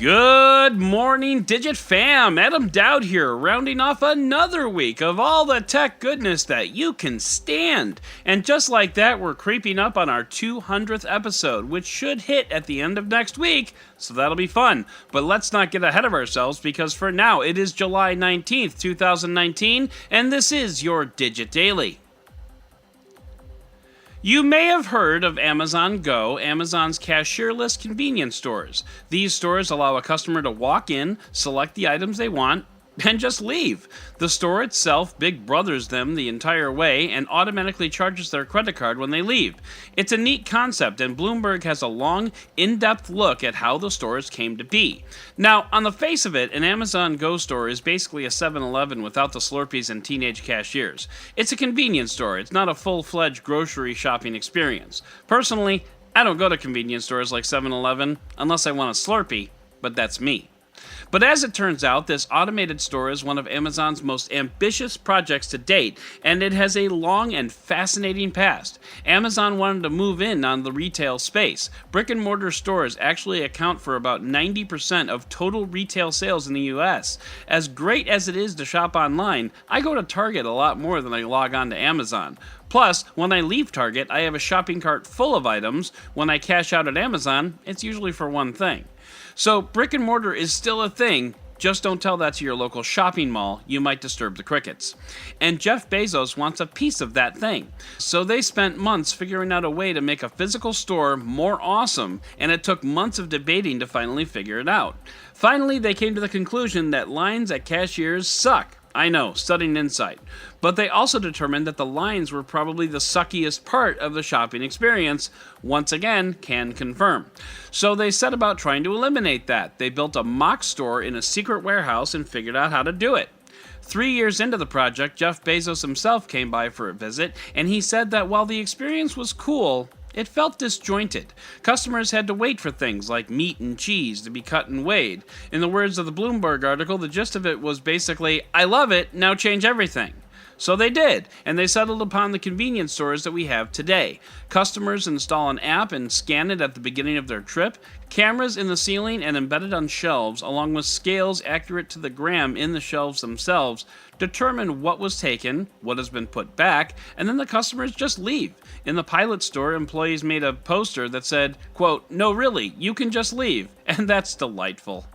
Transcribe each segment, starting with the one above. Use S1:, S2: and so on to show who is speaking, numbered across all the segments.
S1: Good morning, Digit fam. Adam Dowd here, rounding off another week of all the tech goodness that you can stand. And just like that, we're creeping up on our 200th episode, which should hit at the end of next week, so that'll be fun. But let's not get ahead of ourselves, because for now, it is July 19th, 2019, and this is your Digit Daily. You may have heard of Amazon Go, Amazon's cashierless convenience stores. These stores allow a customer to walk in, select the items they want, and just leave. The store itself big brothers them the entire way and automatically charges their credit card when they leave. It's a neat concept, and Bloomberg has a long, in-depth look at how the stores came to be. Now, on the face of it, an Amazon Go store is basically a 7-Eleven without the Slurpees and teenage cashiers. It's a convenience store. It's not a full-fledged grocery shopping experience. Personally, I don't go to convenience stores like 7-Eleven unless I want a Slurpee, but that's me. But as it turns out, this automated store is one of Amazon's most ambitious projects to date, and it has a long and fascinating past. Amazon wanted to move in on the retail space. Brick-and-mortar stores actually account for about 90% of total retail sales in the US. As great as it is to shop online, I go to Target a lot more than I log on to Amazon. Plus, when I leave Target, I have a shopping cart full of items. When I cash out at Amazon, it's usually for one thing. So, brick and mortar is still a thing, just don't tell that to your local shopping mall, you might disturb the crickets. And Jeff Bezos wants a piece of that thing. So they spent months figuring out a way to make a physical store more awesome, and it took months of debating to finally figure it out. Finally, they came to the conclusion that lines at cashiers suck. I know, stunning insight. But they also determined that the lines were probably the suckiest part of the shopping experience. Once again, can confirm. So they set about trying to eliminate that. They built a mock store in a secret warehouse and figured out how to do it. 3 years into the project, Jeff Bezos himself came by for a visit, and he said that while the experience was cool, it felt disjointed. Customers had to wait for things like meat and cheese to be cut and weighed. In the words of the Bloomberg article, the gist of it was basically, I love it, now change everything. So they did, and they settled upon the convenience stores that we have today. Customers install an app and scan it at the beginning of their trip, cameras in the ceiling and embedded on shelves, along with scales accurate to the gram in the shelves themselves, determine what was taken, what has been put back, and then the customers just leave. In the pilot store, employees made a poster that said, quote, "No really, you can just leave," and that's delightful.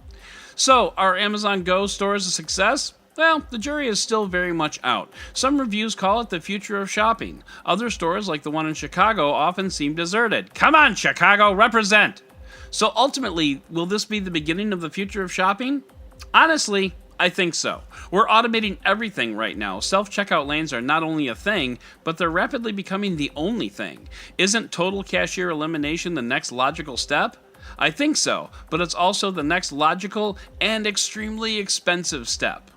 S1: So, are Amazon Go stores a success? Well, the jury is still very much out. Some reviews call it the future of shopping. Other stores, like the one in Chicago, often seem deserted. Come on, Chicago, represent! So ultimately, will this be the beginning of the future of shopping? Honestly, I think so. We're automating everything right now. Self-checkout lanes are not only a thing, but they're rapidly becoming the only thing. Isn't total cashier elimination the next logical step? I think so, but it's also the next logical and extremely expensive step.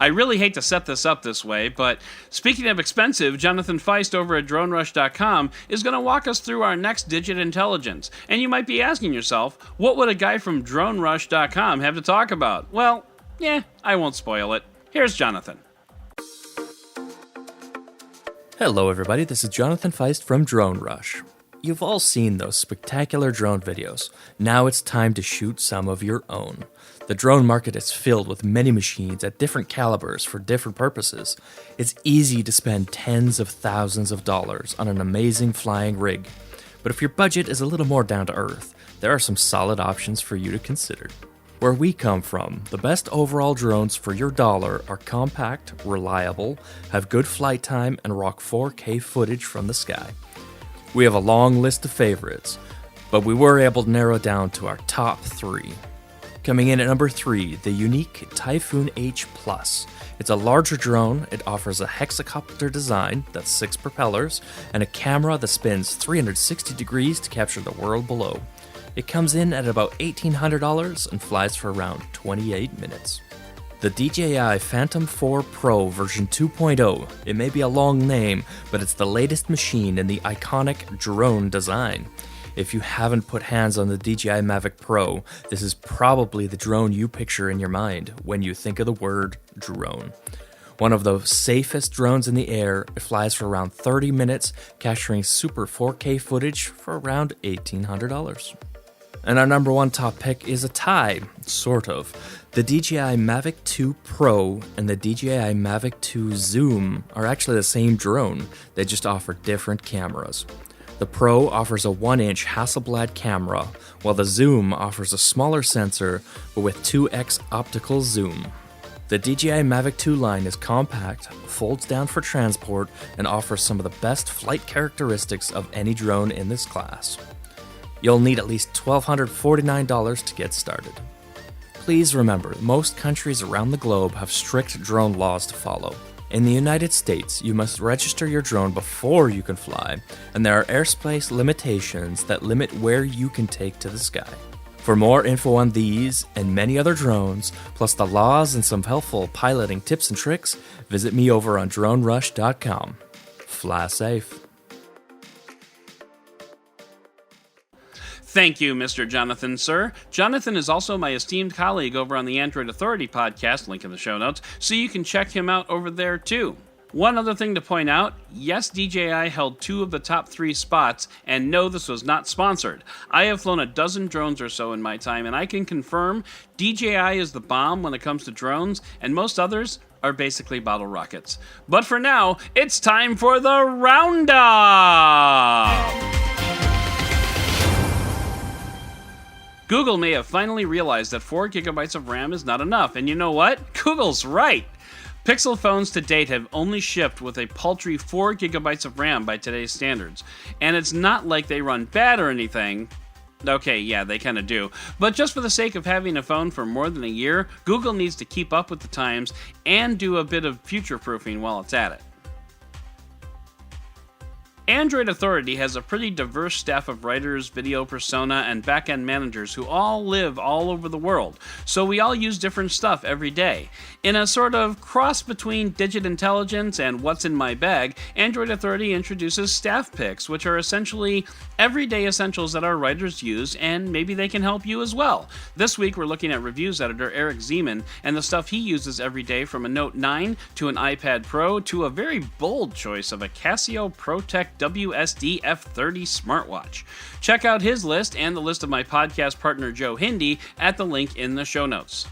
S1: I really hate to set this up this way, but speaking of expensive, Jonathan Fiest over at DroneRush.com is going to walk us through our next digit intelligence. And you might be asking yourself, what would a guy from DroneRush.com have to talk about? Well, I won't spoil it. Here's Jonathan.
S2: Hello everybody, this is Jonathan Fiest from Drone Rush. You've all seen those spectacular drone videos. Now it's time to shoot some of your own. The drone market is filled with many machines at different calibers for different purposes. It's easy to spend tens of thousands of dollars on an amazing flying rig. But if your budget is a little more down to earth, there are some solid options for you to consider. Where we come from, the best overall drones for your dollar are compact, reliable, have good flight time, and rock 4K footage from the sky. We have a long list of favorites, but we were able to narrow it down to our top 3. Coming in at number 3, the unique Typhoon H+. It's a larger drone. It offers a hexacopter design, that's 6 propellers, and a camera that spins 360 degrees to capture the world below. It comes in at about $1,800 and flies for around 28 minutes. The DJI Phantom 4 Pro version 2.0. It may be a long name, but it's the latest machine in the iconic drone design. If you haven't put hands on the DJI Mavic Pro, this is probably the drone you picture in your mind when you think of the word drone. One of the safest drones in the air, it flies for around 30 minutes, capturing super 4K footage for around $1,800. And our number one top pick is a tie, sort of. The DJI Mavic 2 Pro and the DJI Mavic 2 Zoom are actually the same drone, they just offer different cameras. The Pro offers a 1-inch Hasselblad camera, while the Zoom offers a smaller sensor but with 2x optical zoom. The DJI Mavic 2 line is compact, folds down for transport, and offers some of the best flight characteristics of any drone in this class. You'll need at least $1,249 to get started. Please remember, most countries around the globe have strict drone laws to follow. In the United States, you must register your drone before you can fly, and there are airspace limitations that limit where you can take to the sky. For more info on these and many other drones, plus the laws and some helpful piloting tips and tricks, visit me over on dronerush.com. Fly safe.
S1: Thank you, Mr. Jonathan, sir. Jonathan is also my esteemed colleague over on the Android Authority podcast, link in the show notes, so you can check him out over there too. One other thing to point out, yes, DJI held 2 of the top 3 spots, and no, this was not sponsored. I have flown a dozen drones or so in my time, and I can confirm DJI is the bomb when it comes to drones, and most others are basically bottle rockets. But for now, it's time for the Roundup! Google may have finally realized that 4 gigabytes of RAM is not enough, and you know what? Google's right! Pixel phones to date have only shipped with a paltry 4 gigabytes of RAM by today's standards, and it's not like they run bad or anything. Okay, yeah, they kinda do. But just for the sake of having a phone for more than a year, Google needs to keep up with the times and do a bit of future-proofing while it's at it. Android Authority has a pretty diverse staff of writers, video persona, and back-end managers who all live all over the world, so we all use different stuff every day. In a sort of cross between Digit Intelligence and What's in My Bag, Android Authority introduces staff picks, which are essentially everyday essentials that our writers use, and maybe they can help you as well. This week we're looking at reviews editor Eric Zeman and the stuff he uses every day, from a Note 9 to an iPad Pro to a very bold choice of a Casio ProTech WSD F30 smartwatch. Check out his list and the list of my podcast partner Joe Hindi at the link in the show notes.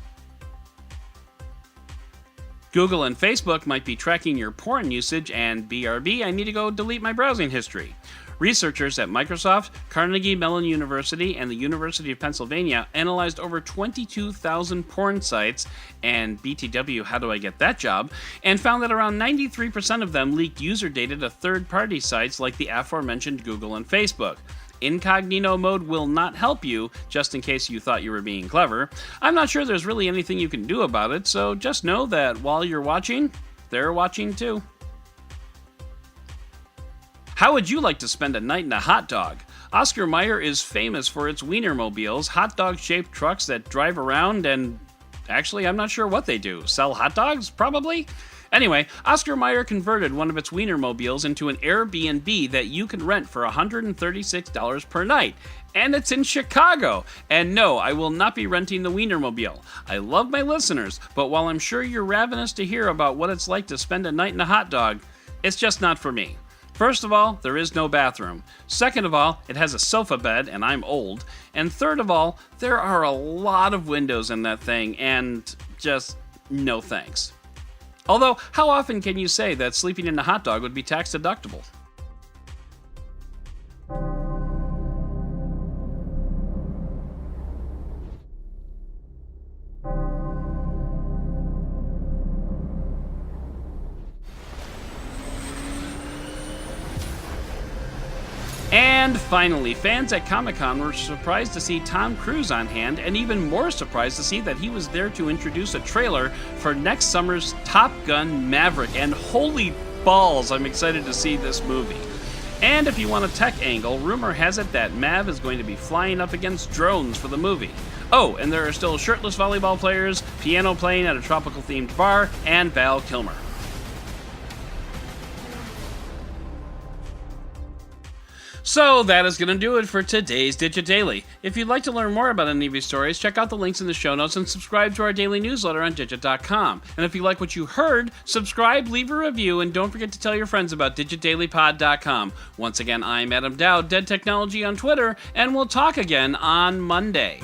S1: Google and Facebook might be tracking your porn usage, and BRB, I need to go delete my browsing history. Researchers at Microsoft, Carnegie Mellon University, and the University of Pennsylvania analyzed over 22,000 porn sites, and BTW, how do I get that job, and found that around 93% of them leaked user data to third-party sites like the aforementioned Google and Facebook. Incognito mode will not help you, just in case you thought you were being clever. I'm not sure there's really anything you can do about it, so just know that while you're watching, they're watching too. How would you like to spend a night in a hot dog? Oscar Mayer is famous for its Wienermobiles, hot dog-shaped trucks that drive around and... actually, I'm not sure what they do. Sell hot dogs? Probably? Anyway, Oscar Mayer converted one of its Wienermobiles into an Airbnb that you can rent for $136 per night. And it's in Chicago. And no, I will not be renting the Wienermobile. I love my listeners, but while I'm sure you're ravenous to hear about what it's like to spend a night in a hot dog, it's just not for me. First of all, there is no bathroom. Second of all, it has a sofa bed, and I'm old. And third of all, there are a lot of windows in that thing, and just no thanks. Although, how often can you say that sleeping in a hot dog would be tax deductible? And finally, fans at Comic-Con were surprised to see Tom Cruise on hand, and even more surprised to see that he was there to introduce a trailer for next summer's Top Gun Maverick, and holy balls, I'm excited to see this movie. And if you want a tech angle, rumor has it that Mav is going to be flying up against drones for the movie. Oh, and there are still shirtless volleyball players, piano playing at a tropical-themed bar, and Val Kilmer. So that is going to do it for today's Digit Daily. If you'd like to learn more about any of these stories, check out the links in the show notes and subscribe to our daily newsletter on Digit.com. And if you like what you heard, subscribe, leave a review, and don't forget to tell your friends about DigitDailyPod.com. Once again, I'm Adam Dowd, Dead Technology on Twitter, and we'll talk again on Monday.